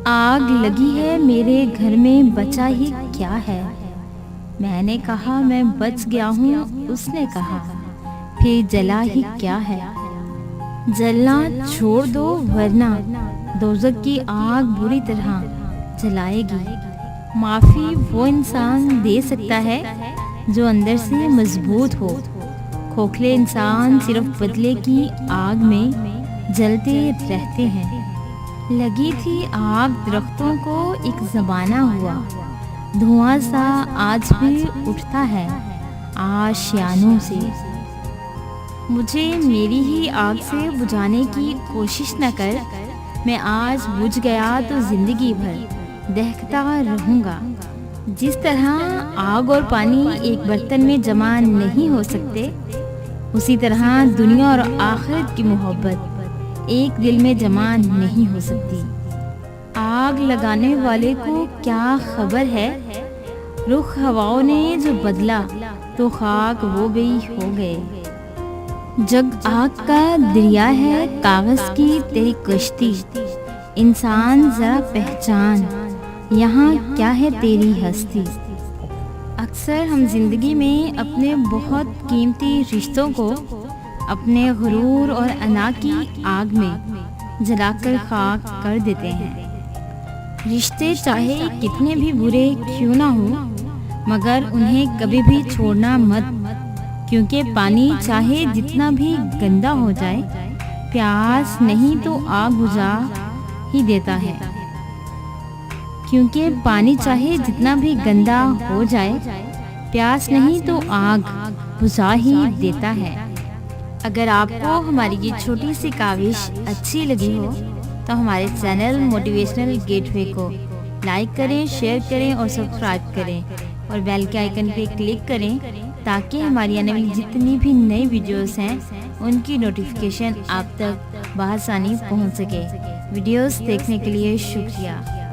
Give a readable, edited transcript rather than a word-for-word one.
آگ لگی ہے میرے گھر میں، بچا ہی کیا ہے؟ میں نے کہا میں بچ گیا ہوں، اس نے کہا پھر جلا ہی کیا ہے؟ جلنا چھوڑ دو ورنہ دوزخ کی آگ بری طرح جلائے گی۔ معافی وہ انسان دے سکتا ہے جو اندر سے مضبوط ہو، کھوکھلے انسان صرف بدلے کی آگ میں جلتے رہتے ہیں۔ لگی تھی آگ درختوں کو ایک زمانہ ہوا، دھواں سا آج بھی اٹھتا ہے آشیانوں سے۔ مجھے میری ہی آگ سے بجھانے کی کوشش نہ کر، میں آج بجھ گیا تو زندگی بھر دہکتا رہوں گا۔ جس طرح آگ اور پانی ایک برتن میں جمع نہیں ہو سکتے، اسی طرح دنیا اور آخرت کی محبت ایک دل میں جمع نہیں ہو سکتی۔ آگ لگانے والے کو کیا خبر ہے، رخ ہواؤں نے جو بدلا تو خاک وہ بھی ہو گئے۔ جگ آگ کا دریا ہے، کاغذ کی تیری کشتی، انسان ذرا پہچان یہاں کیا ہے تیری ہستی۔ اکثر ہم زندگی میں اپنے بہت قیمتی رشتوں کو اپنے غرور اور انا کی آگ میں جلا کر خاک کر دیتے ہیں۔ رشتے چاہے کتنے بھی برے کیوں نہ ہوں، مگر انہیں کبھی بھی چھوڑنا مت، کیونکہ پانی چاہے جتنا بھی گندا ہو جائے، پیاس نہیں تو آگ بجھا ہی دیتا ہے۔ کیونکہ پانی چاہے جتنا بھی گندا ہو جائے، پیاس نہیں تو آگ بجھا ہی دیتا ہے۔ اگر آپ کو ہماری یہ چھوٹی سی کاوش اچھی لگی ہو تو ہمارے چینل موٹیویشنل گیٹ وے کو لائک کریں، شیئر کریں اور سبسکرائب کریں، اور بیل کے آئیکن پہ کلک کریں تاکہ ہماری آنے والی جتنی بھی نئی ویڈیوز ہیں ان کی نوٹیفیکیشن آپ تک بآسانی پہنچ سکے۔ ویڈیوز دیکھنے کے لیے شکریہ۔